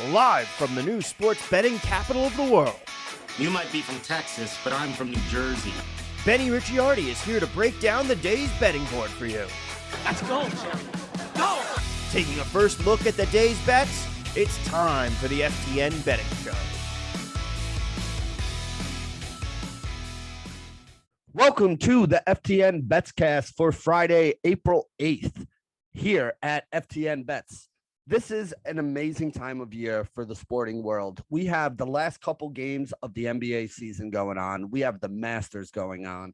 live from the new sports betting capital of the world. You might be from Texas, but I'm from New Jersey. Benny Ricciardi is here to break down the day's betting board for you. Let's go, Jerry. Go! Taking a first look at the day's bets, it's time for the FTN Betting Show. Welcome to the FTN Bets Cast for Friday, April 8th, here at FTN Bets. This is an amazing time of year for the sporting world. We have the last couple games of the NBA season going on. We have the Masters going on.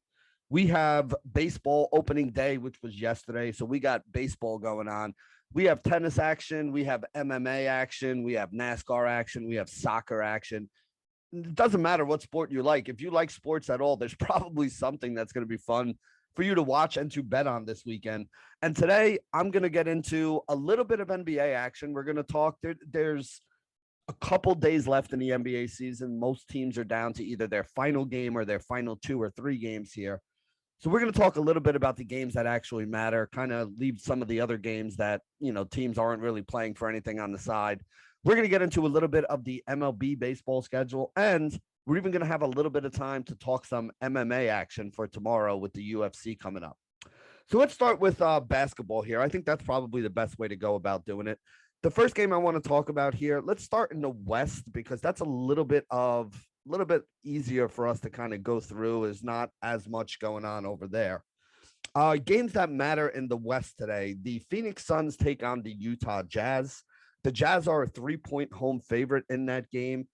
We have baseball opening day, which was yesterday. So we got baseball going on. We have tennis action. We have MMA action. We have NASCAR action. We have soccer action. It doesn't matter what sport you like. If you like sports at all, there's probably something that's going to be fun for you to watch and to bet on this weekend. And today I'm going to get into a little bit of NBA action. We're going to talk. There's a couple days left in the NBA season. Most teams are down to either their final game or their final 2 or 3 games here. So we're going to talk a little bit about the games that actually matter, kind of leave some of the other games that, teams aren't really playing for anything on the side. We're going to get into a little bit of the MLB baseball schedule, and we're even going to have a little bit of time to talk some MMA action for tomorrow with the UFC coming up. So let's start with basketball here. I think that's probably the best way to go about doing it. The first game I want to talk about here, let's start in the West, because that's a little bit easier for us to kind of go through. There's not as much going on over there. Games that matter in the West today. The Phoenix Suns take on the Utah Jazz. The Jazz are a 3-point home favorite in that game.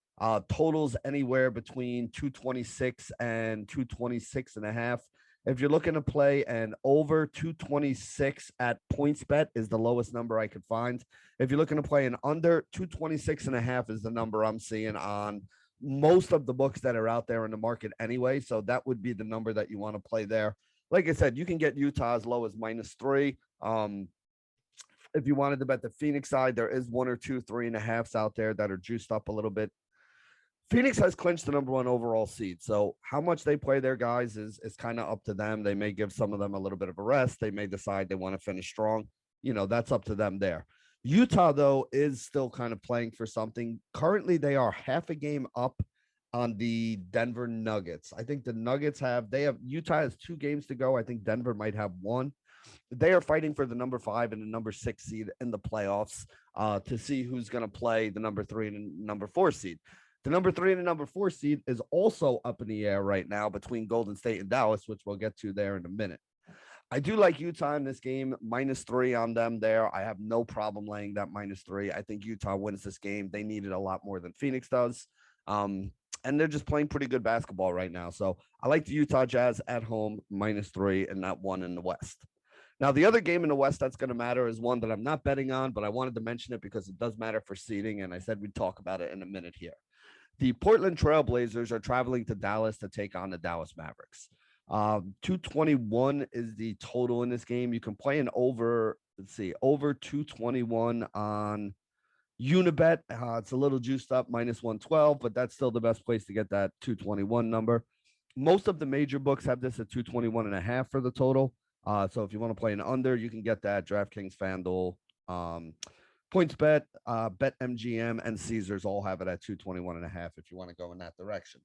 Totals anywhere between 226 and 226.5. If you're looking to play an over 226 at PointsBet is the lowest number I could find. If you're looking to play an under 226.5 is the number I'm seeing on most of the books that are out there in the market anyway. So that would be the number that you want to play there. Like I said, you can get Utah as low as -3. If you wanted to bet the Phoenix side, there is 1 or 2 3.5s out there that are juiced up a little bit. Phoenix has clinched the number 1 overall seed. So how much they play their guys is kind of up to them. They may give some of them a little bit of a rest. They may decide they want to finish strong. That's up to them there. Utah, though, is still kind of playing for something. Currently, they are half a game up on the Denver Nuggets. I think the Nuggets Utah has 2 games to go. I think Denver might have 1. They are fighting for the number 5 and the number 6 seed in the playoffs to see who's going to play the number 3 and number 4 seed. The number 3 and the number 4 seed is also up in the air right now between Golden State and Dallas, which we'll get to there in a minute. I do like Utah in this game, -3 on them there. I have no problem laying that -3. I think Utah wins this game. They need it a lot more than Phoenix does. And they're just playing pretty good basketball right now. So I like the Utah Jazz at home, -3, and that one in the West. Now, the other game in the West that's going to matter is one that I'm not betting on, but I wanted to mention it because it does matter for seeding, and I said we'd talk about it in a minute here. The Portland Trail Blazers are traveling to Dallas to take on the Dallas Mavericks. 221 is the total in this game. You can play an over 221 on Unibet. It's a little juiced up, -112, but that's still the best place to get that 221 number. Most of the major books have this at 221.5 for the total. So if you want to play an under, you can get that. DraftKings, FanDuel, PointsBet, BetMGM, and Caesars all have it at 221.5 if you want to go in that direction.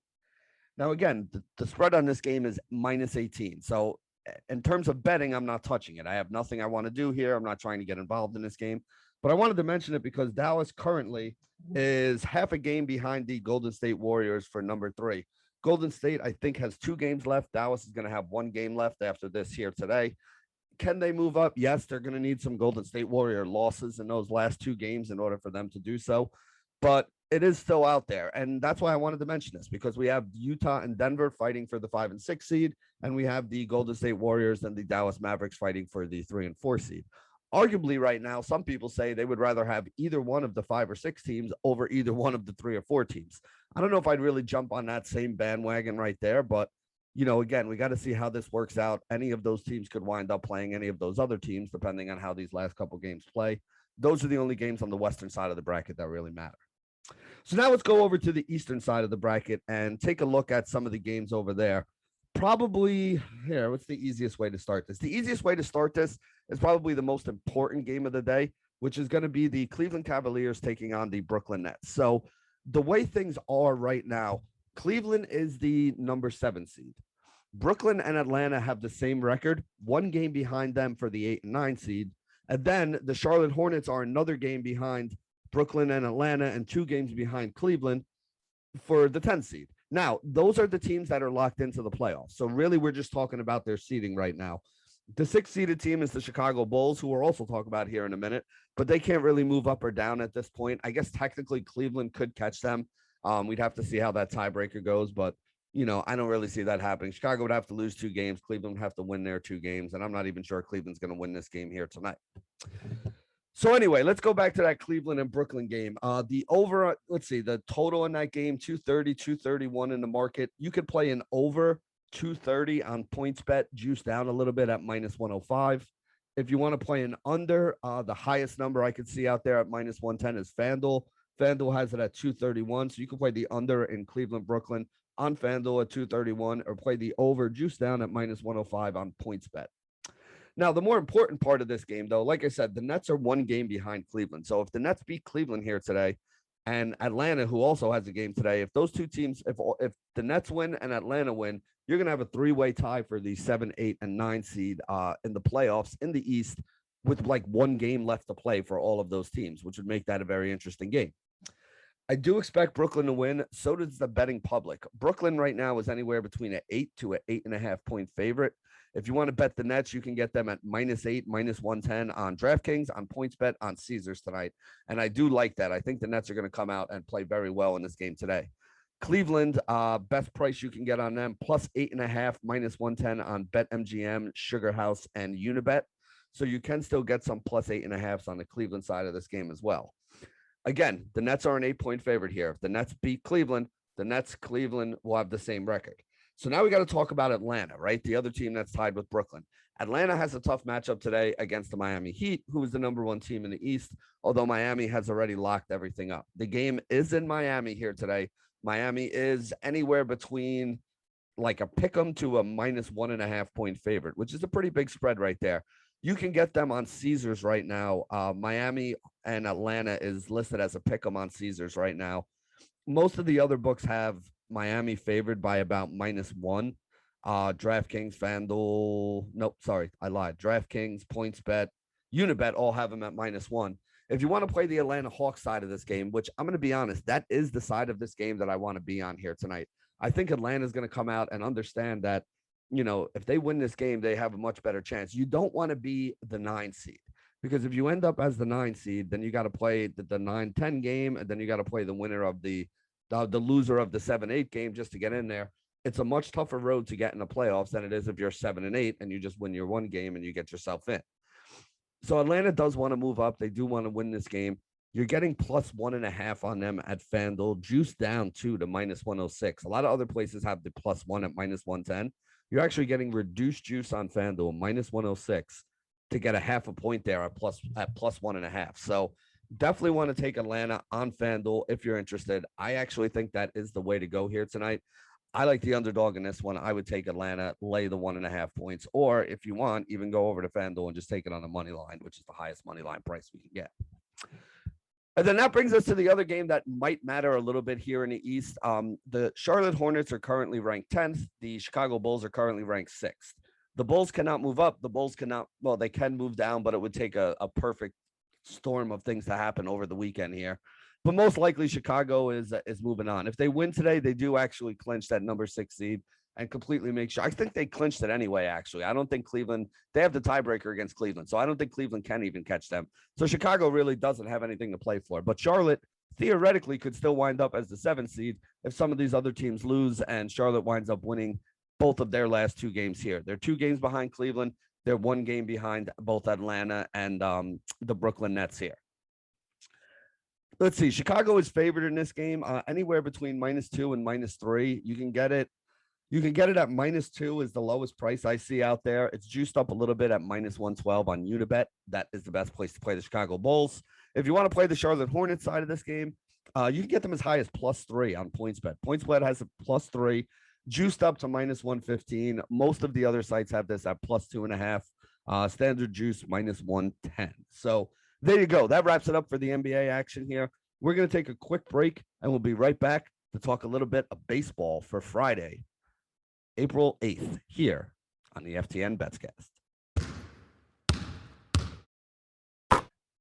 Now, again, the spread on this game is -18. So in terms of betting, I'm not touching it. I have nothing I want to do here. I'm not trying to get involved in this game. But I wanted to mention it because Dallas currently is half a game behind the Golden State Warriors for number 3. Golden State, I think, has 2 games left. Dallas is going to have 1 game left after this here today. Can they move up? Yes, they're going to need some Golden State Warrior losses in those last 2 games in order for them to do so. But it is still out there. And that's why I wanted to mention this, because we have Utah and Denver fighting for the 5 and 6 seed, and we have the Golden State Warriors and the Dallas Mavericks fighting for the 3 and 4 seed. Arguably right now, some people say they would rather have either one of the 5 or 6 teams over either one of the 3 or 4 teams. I don't know if I'd really jump on that same bandwagon right there, but again, we got to see how this works out. Any of those teams could wind up playing any of those other teams, depending on how these last couple games play. Those are the only games on the western side of the bracket that really matter. So now let's go over to the eastern side of the bracket and take a look at some of the games over there. Probably here, what's the easiest way to start this? The easiest way to start this is probably the most important game of the day, which is going to be the Cleveland Cavaliers taking on the Brooklyn Nets. So the way things are right now, Cleveland is the number 7 seed. Brooklyn and Atlanta have the same record, 1 game behind them for the 8 and 9 seed. And then the Charlotte Hornets are another game behind Brooklyn and Atlanta and 2 games behind Cleveland for the 10 seed. Now, those are the teams that are locked into the playoffs. So really, we're just talking about their seeding right now. The 6th-seeded team is the Chicago Bulls, who we'll also talk about here in a minute, but they can't really move up or down at this point. I guess technically Cleveland could catch them. We'd have to see how that tiebreaker goes, but I don't really see that happening. Chicago would have to lose 2 games. Cleveland would have to win their 2 games, and I'm not even sure Cleveland's going to win this game here tonight. So anyway, let's go back to that Cleveland and Brooklyn game. The over, let's see, the total in that game, 230, 231 in the market. You could play an over 230 on PointsBet, juice down a little bit at -105. If you want to play an under, the highest number I could see out there at -110 is FanDuel. FanDuel has it at 231, so you can play the under in Cleveland, Brooklyn on FanDuel at 231, or play the over, juice down at -105 on PointsBet. Now, the more important part of this game, though, like I said, the Nets are 1 game behind Cleveland. So if the Nets beat Cleveland here today, and Atlanta, who also has a game today, if those 2 teams, if the Nets win and Atlanta win, you're going to have a 3-way tie for the 7, 8, and 9 seed in the playoffs in the East, with like 1 game left to play for all of those teams, which would make that a very interesting game. I do expect Brooklyn to win. So does the betting public. Brooklyn right now is anywhere between an 8 to an 8.5 point favorite. If you want to bet the Nets, you can get them at -8, -110 on DraftKings, on PointsBet, on Caesars tonight. And I do like that. I think the Nets are going to come out and play very well in this game today. Cleveland, best price you can get on them, +8.5, -110 on BetMGM, Sugar House, and Unibet. So you can still get some +8.5s on the Cleveland side of this game as well. Again, the Nets are an 8-point favorite here. If the Nets beat Cleveland, Cleveland will have the same record. So now we got to talk about Atlanta, right? The other team that's tied with Brooklyn. Atlanta has a tough matchup today against the Miami Heat, who is the number 1 team in the East, although Miami has already locked everything up. The game is in Miami here today. Miami is anywhere between like a pick 'em to a -1.5 point favorite, which is a pretty big spread right there. You can get them on Caesars right now. Miami and Atlanta is listed as a pick 'em on Caesars right now. Most of the other books have Miami favored by about -1. DraftKings, FanDuel, nope, sorry, I lied. DraftKings, PointsBet, Unibet all have them at -1. If you want to play the Atlanta Hawks side of this game, which I'm going to be honest, that is the side of this game that I want to be on here tonight. I think Atlanta is going to come out and understand that, if they win this game, they have a much better chance. You don't want to be the 9 seed, because if you end up as the 9 seed, then you got to play the 9-10 game, and then you got to play the winner of the loser of the 7-8 game just to get in there. It's a much tougher road to get in the playoffs than it is if you're 7-8 and you just win your 1 game and you get yourself in. So Atlanta does want to move up. They do want to win this game. You're getting +1.5 on them at FanDuel, juice down to -106. A lot of other places have the +1 at -110. You're actually getting reduced juice on FanDuel, -106, to get a 0.5 point there at +1.5. So definitely want to take Atlanta on FanDuel if you're interested. I actually think that is the way to go here tonight. I like the underdog in this one. I would take Atlanta, lay the 1.5 points, or if you want, even go over to FanDuel and just take it on the money line, which is the highest money line price we can get. And then that brings us to the other game that might matter a little bit here in the East. The Charlotte Hornets are currently ranked 10th. The Chicago Bulls are currently ranked 6th. The Bulls cannot move up. The Bulls cannot, well, they can move down, but it would take a perfect storm of things to happen over the weekend here. But most likely Chicago is moving on. If they win today, they do actually clinch that number 6 seed and completely make sure. I think they clinched it anyway, actually. I don't think Cleveland, they have the tiebreaker against Cleveland, so I don't think Cleveland can even catch them. So Chicago really doesn't have anything to play for. But Charlotte theoretically could still wind up as the 7th seed if some of these other teams lose and Charlotte winds up winning both of their last 2 games here. They're 2 games behind Cleveland. They're 1 game behind both Atlanta and the Brooklyn Nets here. Let's see. Chicago is favored in this game, anywhere between -2 and -3. You can get it. You can get it at -2 is the lowest price I see out there. It's juiced up a little bit at -112 on Unibet. That is the best place to play the Chicago Bulls. If you want to play the Charlotte Hornets side of this game, you can get them as high as +3 on PointsBet. PointsBet has a +3, juiced up to -115. Most of the other sites have this at +2.5. Standard juice -110. So There you go. That wraps it up for the NBA action here. We're going to take a quick break, and we'll be right back to talk a little bit of baseball for Friday, April 8th, here on the FTN Bets Cast.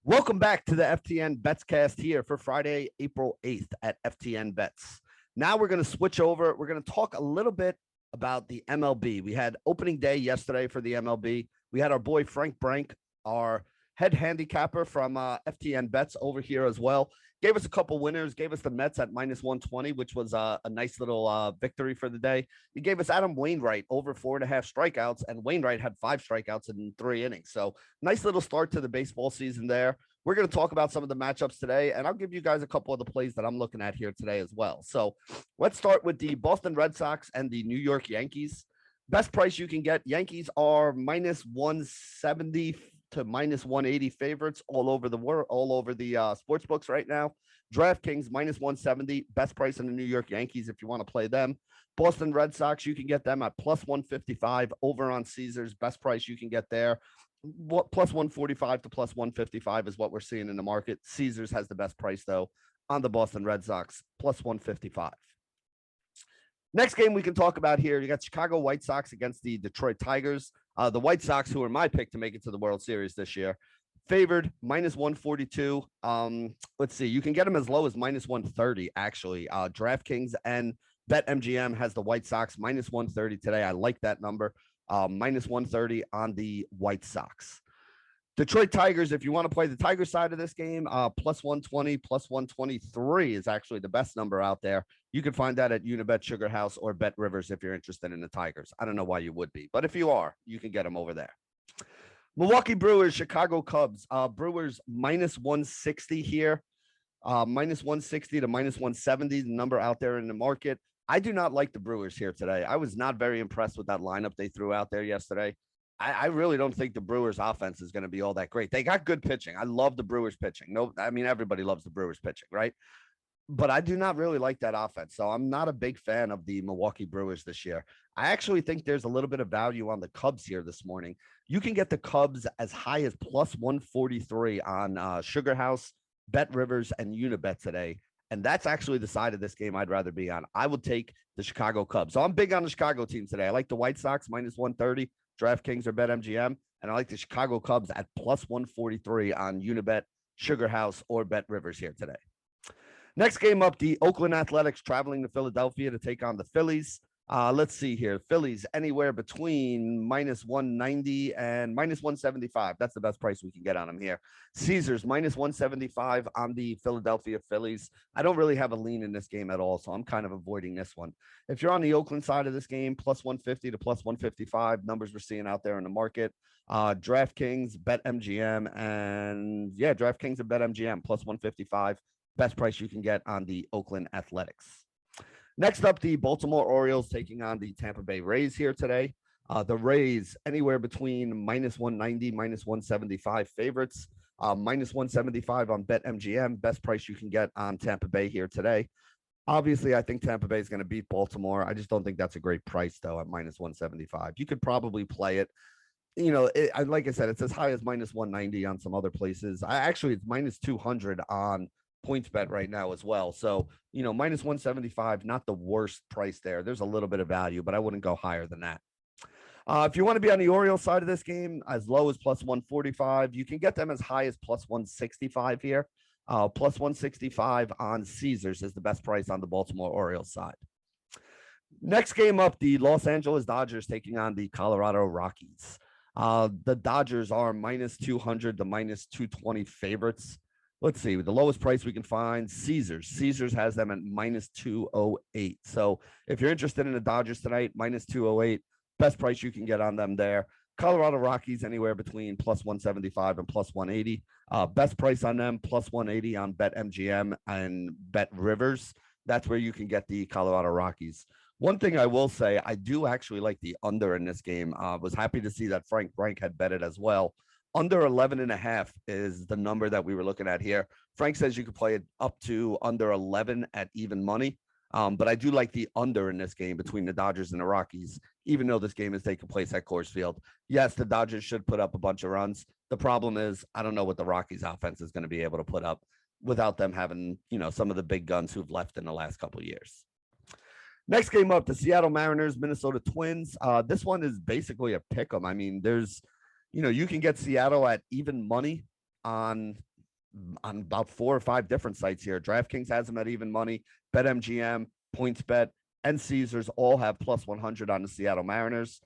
Welcome back to the FTN Bets Cast here for Friday, April 8th at FTN Bets. Now we're going to switch over. We're going to talk a little bit about the MLB. We had opening day yesterday for the MLB. We had our boy Frank Brank, our head handicapper from FTN Bets over here as well. Gave us a couple winners, gave us the Mets at -120, which was a nice little victory for the day. He gave us Adam Wainwright over 4.5 strikeouts, and Wainwright had 5 strikeouts in 3 innings. So nice little start to the baseball season there. We're going to talk about some of the matchups today, and I'll give you guys a couple of the plays that I'm looking at here today as well. So let's start with the Boston Red Sox and the New York Yankees. Best price you can get, Yankees are -170 to -180 favorites all over the world, all over the sports books right now. DraftKings -170, best price in the New York Yankees if you want to play them. Boston Red Sox, you can get them at +155 over on Caesars. Best price you can get there. +145 to +155 is what we're seeing in the market. Caesars has the best price though on the Boston Red Sox, +155. Next game we can talk about here, you got Chicago White Sox against the Detroit Tigers. The White Sox, who are my pick to make it to the World Series this year, favored -142. Let's see, you can get them as low as -130 actually. DraftKings and BetMGM has the White Sox -130 today. I like that number. -130 on the White Sox. Detroit Tigers, if you want to play the Tiger side of this game, +120, +123 is actually the best number out there. You can find that at Unibet, Sugar House, or Bet Rivers if you're interested in the Tigers. I don't know why you would be, but if you are, you can get them over there. Milwaukee Brewers, Chicago Cubs. Brewers -160 here. -160 to -170, the number out there in the market. I do not like the Brewers here today. I was not very impressed with that lineup they threw out there yesterday. I really don't think the Brewers offense is going to be all that great. They got good pitching. I love the Brewers pitching. No, I mean, everybody loves the Brewers pitching, right? But I do not really like that offense. So I'm not a big fan of the Milwaukee Brewers this year. I actually think there's a little bit of value on the Cubs here this morning. You can get the Cubs as high as +143 on Sugar House, Bet Rivers, and Unibet today. And that's actually the side of this game I'd rather be on. I would take the Chicago Cubs. So I'm big on the Chicago team today. I like the White Sox -130, DraftKings or BetMGM, and I like the Chicago Cubs at +143 on Unibet, Sugar House, or Bet Rivers here today. Next game up, the Oakland Athletics traveling to Philadelphia to take on the Phillies. Let's see here. Phillies anywhere between -190 and -175. That's the best price we can get on them here. Caesars -175 on the Philadelphia Phillies. I don't really have a lean in this game at all, so I'm kind of avoiding this one. If you're on the Oakland side of this game, +150 to +155 numbers we're seeing out there in the market. DraftKings, BetMGM, and DraftKings and BetMGM +155. Best price you can get on the Oakland Athletics. Next up, the Baltimore Orioles taking on the Tampa Bay Rays here today. The Rays anywhere between -190, -175 favorites. -175 on BetMGM. Best price you can get on Tampa Bay here today. Obviously, I think Tampa Bay is going to beat Baltimore. I just don't think that's a great price, though, at -175. You could probably play it. You know, like I said, it's as high as -190 on some other places. Actually, it's -200 on PointsBet right now as well. So, you know, -175, not the worst price there. There's a little bit of value, but I wouldn't go higher than that. If you want to be on the Orioles side of this game, as low as +145, you can get them as high as +165 here. +165 on Caesars is the best price on the Baltimore Orioles side. Next game up, the Los Angeles Dodgers taking on the Colorado Rockies. The Dodgers are -200 to -220 favorites. Let's see, the lowest price we can find, Caesars. Caesars has them at -208. So if you're interested in the Dodgers tonight, -208, best price you can get on them there. Colorado Rockies anywhere between +175 and +180. Best price on them, +180 on BetMGM and Bet Rivers. That's where you can get the Colorado Rockies. One thing I will say, I do actually like the under in this game. Was happy to see that Frank Brank had betted as well. Under 11.5 is the number that we were looking at here. Frank says you could play it up to under 11 at even money. But I do like the under in this game between the Dodgers and the Rockies, even though this game is taking place at Coors Field. Yes, the Dodgers should put up a bunch of runs. The problem is I don't know what the Rockies offense is going to be able to put up without them having, some of the big guns who've left in the last couple of years. Next game up, the Seattle Mariners, Minnesota Twins. This one is basically a pick 'em. I mean, there's, you can get Seattle at even money on about 4 or 5 different sites here. DraftKings has them at even money. BetMGM, PointsBet, and Caesars all have plus 100 on the Seattle Mariners.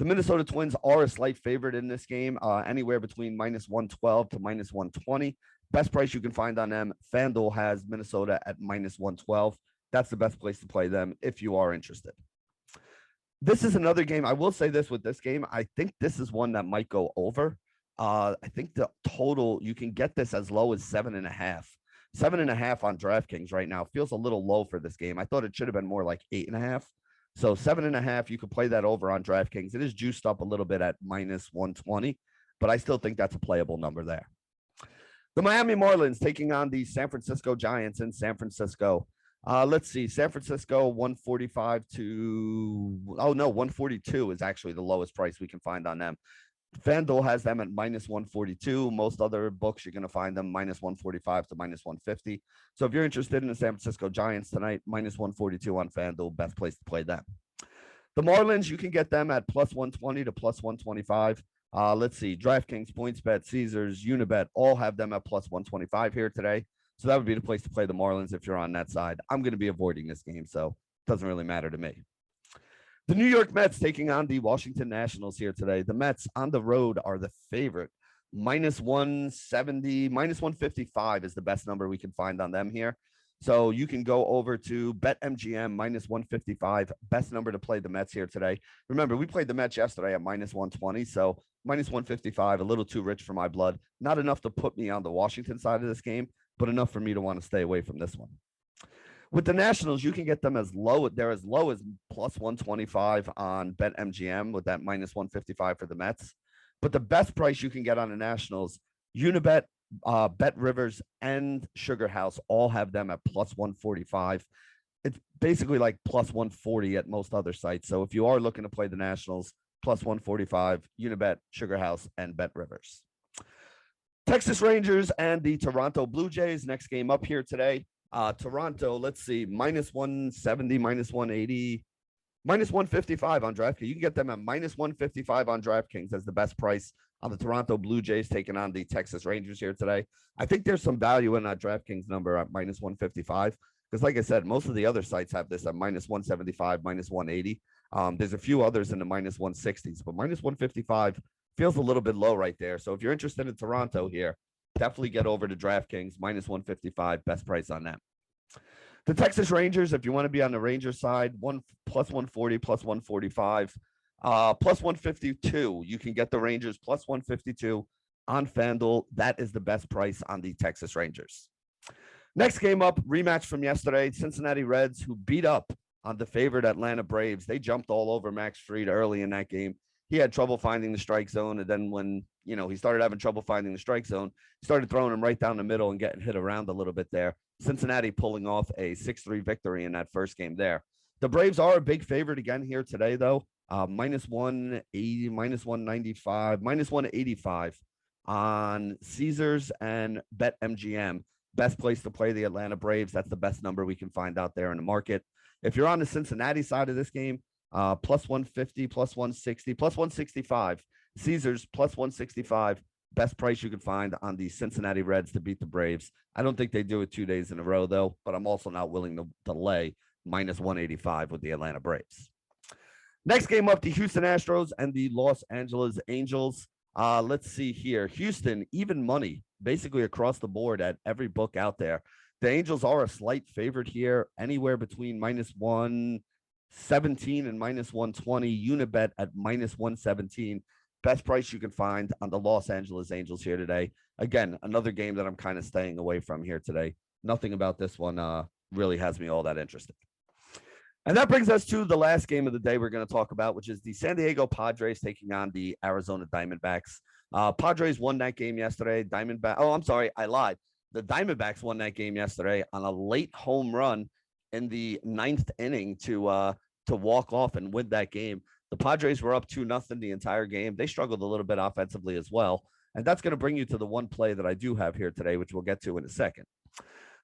The Minnesota Twins are a slight favorite in this game, anywhere between minus 112 to minus 120. Best price you can find on them, FanDuel has Minnesota at minus 112. That's the best place to play them if you are interested. This is another game. I will say this with this game. I think this is one that might go over. I think the total, you can get this as low as 7.5. 7.5 on DraftKings right now feels a little low for this game. I thought it should have been more like 8.5. So 7.5, you could play that over on DraftKings. It is juiced up a little bit at minus 120, but I still think that's a playable number there. The Miami Marlins taking on the San Francisco Giants in San Francisco. Let's see, San Francisco 145 to, 142 is actually the lowest price we can find on them. FanDuel has them at minus 142. Most other books, you're going to find them minus 145 to minus 150. So if you're interested in the San Francisco Giants tonight, minus 142 on FanDuel, best place to play them. The Marlins, you can get them at plus 120 to plus 125. Let's see, DraftKings, PointsBet, Caesars, Unibet, all have them at plus 125 here today. So that would be the place to play the Marlins if you're on that side. I'm going to be avoiding this game, so it doesn't really matter to me. The New York Mets taking on the Washington Nationals here today. The Mets on the road are the favorite. Minus 170, minus 155 is the best number we can find on them here. So you can go over to BetMGM, minus 155, best number to play the Mets here today. Remember, we played the Mets yesterday at minus 120, so minus 155, a little too rich for my blood. Not enough to put me on the Washington side of this game, but enough for me to want to stay away from this one. With the Nationals, you can get them as low as plus 125 on BetMGM with that minus 155 for the Mets. But the best price you can get on the Nationals, Unibet, Bet Rivers, and Sugar House all have them at plus 145. It's basically like plus 140 at most other sites. So if you are looking to play the Nationals, plus 145, Unibet, Sugar House, and Bet Rivers. Texas Rangers and the Toronto Blue Jays, next game up here today. Toronto, let's see, minus 170, minus 180, minus 155 on DraftKings. You can get them at minus 155 on DraftKings as the best price on the Toronto Blue Jays taking on the Texas Rangers here today. I think there's some value in that DraftKings number at minus 155 because, like I said, most of the other sites have this at minus 175, minus 180. There's a few others in the minus 160s, but minus 155 feels a little bit low right there. So if you're interested in Toronto here, definitely get over to DraftKings, minus 155, best price on them. The Texas Rangers, if you want to be on the Rangers side, plus 140, plus 145, plus 152. You can get the Rangers plus 152 on FanDuel. That is the best price on the Texas Rangers. Next game up, rematch from yesterday, Cincinnati Reds, who beat up on the favorite Atlanta Braves. They jumped all over Max Fried early in that game. He had trouble finding the strike zone, and then when he started having trouble finding the strike zone, he started throwing him right down the middle and getting hit around a little bit there. Cincinnati pulling off a 6-3 victory in that first game there. The Braves are a big favorite again here today, though. Minus 180, minus 195, minus 185 on Caesars and BetMGM. Best place to play the Atlanta Braves. That's the best number we can find out there in the market. If you're on the Cincinnati side of this game, plus 150, plus 160, plus 165. Caesars plus 165. Best price you can find on the Cincinnati Reds to beat the Braves. I don't think they do it 2 days in a row, though, but I'm also not willing to delay minus 185 with the Atlanta Braves. Next game up, the Houston Astros and the Los Angeles Angels. Let's see here. Houston, even money, basically across the board at every book out there. The Angels are a slight favorite here, anywhere between minus 117 and minus 120. Unibet at minus 117. Best price you can find on the Los Angeles Angels here today. Again, another game that I'm kind of staying away from here today. Nothing about this one really has me all that interested. And that brings us to the last game of the day we're going to talk about, which is the San Diego Padres taking on the Arizona Diamondbacks. Padres won that game yesterday. I lied. The Diamondbacks won that game yesterday on a late home run in the 9th inning to walk off and win that game. The Padres were up 2-0 the entire game. They struggled a little bit offensively as well. And that's going to bring you to the one play that I do have here today, which we'll get to in a second.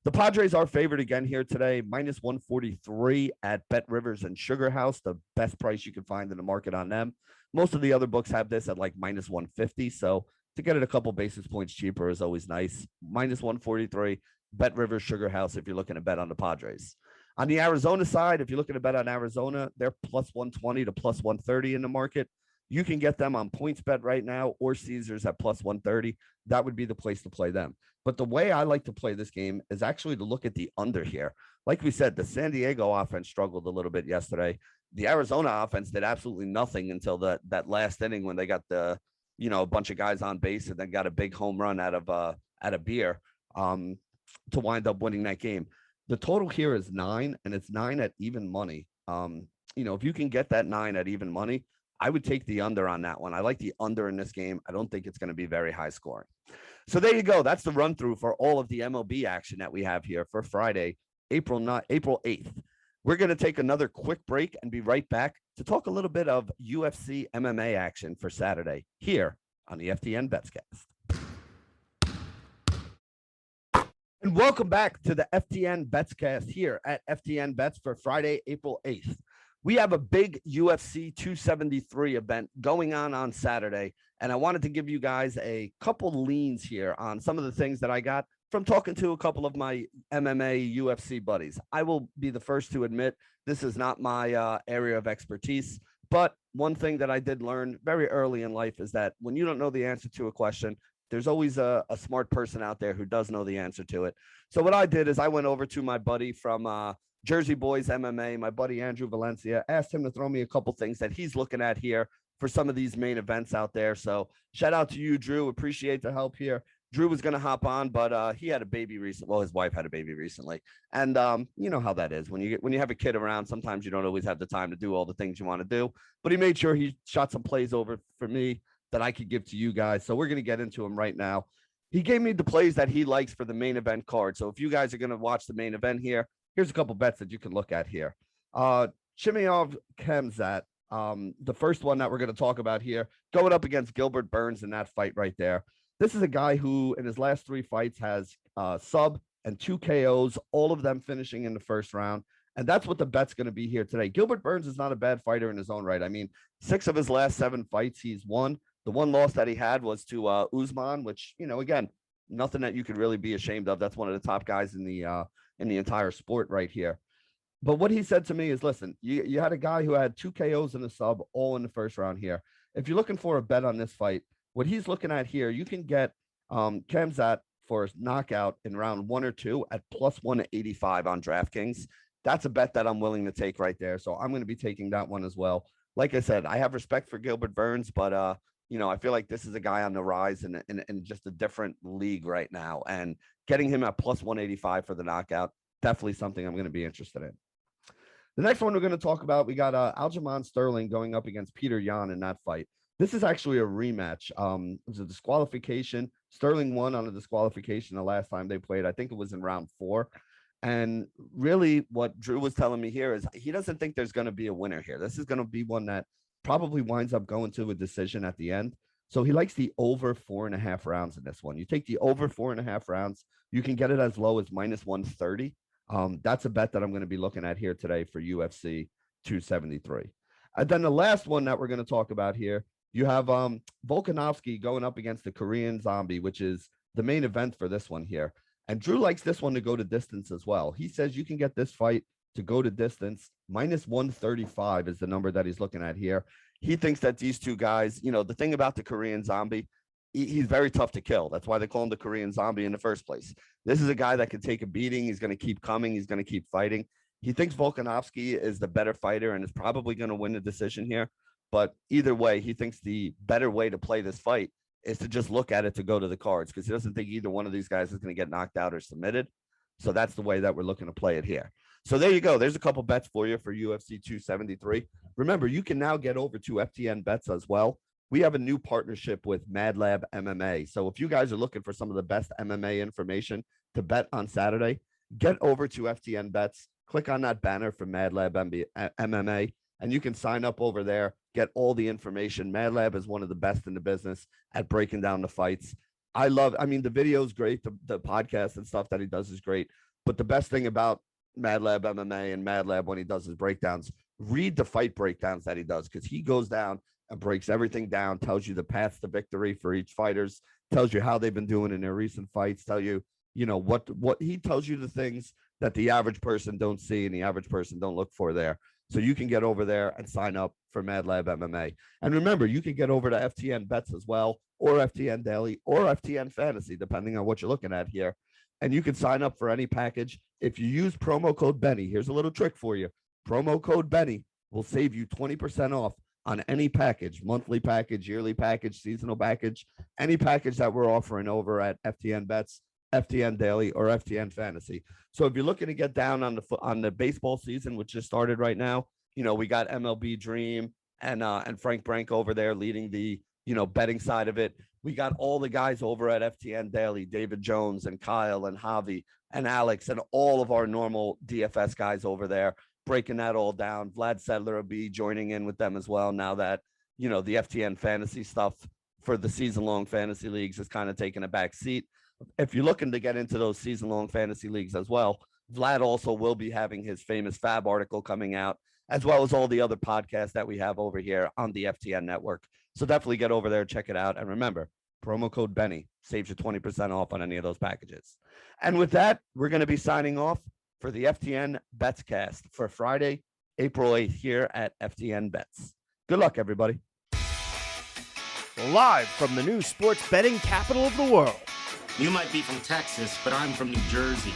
The Padres are favored again here today, minus 143 at Bet Rivers and Sugar House, the best price you can find in the market on them. Most of the other books have this at like minus 150. So to get it a couple basis points cheaper is always nice. Minus 143, Bet Rivers, Sugar House if you're looking to bet on the Padres. On the Arizona side, if you're looking to bet on Arizona, they're plus 120 to plus 130 in the market. You can get them on PointsBet right now or Caesars at plus 130. That would be the place to play them. But the way I like to play this game is actually to look at the under here. Like we said, the San Diego offense struggled a little bit yesterday. The Arizona offense did absolutely nothing until that last inning when they got a bunch of guys on base and then got a big home run out of Beer to wind up winning that game. The total here is 9, and it's 9 at even money. If you can get that 9 at even money, I would take the under on that one. I like the under in this game. I don't think it's going to be very high scoring. So there you go. That's the run through for all of the MLB action that we have here for Friday, April 8th. We're going to take another quick break and be right back to talk a little bit of UFC MMA action for Saturday here on the FTN Bets Cast. And welcome back to the FTN Bets Cast here at FTN Bets for Friday, April 8th. We have a big UFC 273 event going on Saturday, and I wanted to give you guys a couple leans here on some of the things that I got from talking to a couple of my MMA UFC buddies. I will be the first to admit this is not my area of expertise, but one thing that I did learn very early in life is that when you don't know the answer to a question, there's always a smart person out there who does know the answer to it. So what I did is I went over to my buddy from Jersey Boys MMA, my buddy Andrew Valencia, asked him to throw me a couple things that he's looking at here for some of these main events out there. So shout out to you, Drew. Appreciate the help here. Drew was going to hop on, but he had a baby recently. Well, his wife had a baby recently. And you know how that is. When you have a kid around, sometimes you don't always have the time to do all the things you want to do. But he made sure he shot some plays over for me that I could give to you guys. So we're going to get into them right now. He gave me the plays that he likes for the main event card. So if you guys are going to watch the main event here, here's a couple bets that you can look at here. Chimaev Khamzat, the first one that we're going to talk about here, going up against Gilbert Burns in that fight right there. This is a guy who, in his last 3 fights, has sub and 2 KOs, all of them finishing in the first round. And that's what the bet's going to be here today. Gilbert Burns is not a bad fighter in his own right. I mean, 6 of his last 7 fights, he's won. The one loss that he had was to Usman, which, again, nothing that you could really be ashamed of. That's one of the top guys in the entire sport right here. But what he said to me is, listen, you had a guy who had 2 KOs in the sub, all in the first round here. If you're looking for a bet on this fight, what he's looking at here, you can get Khamzat for his knockout in round 1 or 2 at plus 185 on DraftKings. That's a bet that I'm willing to take right there. So I'm going to be taking that one as well. Like I said, I have respect for Gilbert Burns, but I feel like this is a guy on the rise in just a different league right now. And getting him at plus 185 for the knockout, definitely something I'm going to be interested in. The next one we're going to talk about, we got Aljamain Sterling going up against Peter Yan in that fight. This is actually a rematch. It was a disqualification. Sterling won on a disqualification the last time they played. I think it was in round 4. And really what Drew was telling me here is he doesn't think there's going to be a winner here. This is going to be one that probably winds up going to a decision at the end. So he likes the over 4.5 rounds in this one. You take the over 4.5 rounds, you can get it as low as minus 130. That's a bet that I'm going to be looking at here today for UFC 273. And then the last one that we're going to talk about here, you have Volkanovski going up against the Korean Zombie, which is the main event for this one here. And Drew likes this one to go to distance as well. He says you can get this fight to go to distance. Minus 135 is the number that he's looking at here. He thinks that these two guys, the thing about the Korean Zombie, he's very tough to kill. That's why they call him the Korean Zombie in the first place. This is a guy that can take a beating. He's going to keep coming. He's going to keep fighting. He thinks Volkanovski is the better fighter and is probably going to win the decision here. But either way, he thinks the better way to play this fight is to just look at it to go to the cards because he doesn't think either one of these guys is going to get knocked out or submitted. So that's the way that we're looking to play it here. So there you go. There's a couple bets for you for UFC 273. Remember, you can now get over to FTN Bets as well. We have a new partnership with Mad Lab MMA. So if you guys are looking for some of the best MMA information to bet on Saturday, get over to FTN Bets. Click on that banner for Mad Lab MMA, and you can sign up over there. get all the information. Mad Lab is one of the best in the business at breaking down the fights. I mean, the video is great. The podcast and stuff that he does is great. But the best thing about Mad Lab MMA and Mad Lab when he does his breakdowns, read the fight breakdowns that he does, because he goes down and breaks everything down, tells you the paths to victory for each fighters, tells you how they've been doing in their recent fights, tell you, what he tells you, the things that the average person don't see and the average person don't look for there. So you can get over there and sign up for Mad Lab MMA. And remember, you can get over to FTN Bets as well, or FTN Daily, or FTN Fantasy, depending on what you're looking at here. And you can sign up for any package. If you use promo code Benny, here's a little trick for you. Promo code Benny will save you 20% off on any package, monthly package, yearly package, seasonal package, any package that we're offering over at FTN Bets, FTN Daily, or FTN Fantasy. So if you're looking to get down on the baseball season, which just started right now, we got MLB Dream and Frank Branco over there leading the betting side of it. We got all the guys over at FTN Daily, David Jones and Kyle and Javi and Alex and all of our normal DFS guys over there breaking that all down. Vlad Sedler will be joining in with them as well now that the FTN fantasy stuff for the season-long fantasy leagues is kind of taking a back seat. If you're looking to get into those season-long fantasy leagues as well, Vlad also will be having his famous Fab article coming out, as well as all the other podcasts that we have over here on the FTN network. So definitely get over there, check it out. And remember, promo code Benny saves you 20% off on any of those packages. And with that, we're going to be signing off for the FTN Bets Cast for Friday, April 8th here at FTN Bets. Good luck, everybody. Live from the new sports betting capital of the world. You might be from Texas, but I'm from New Jersey.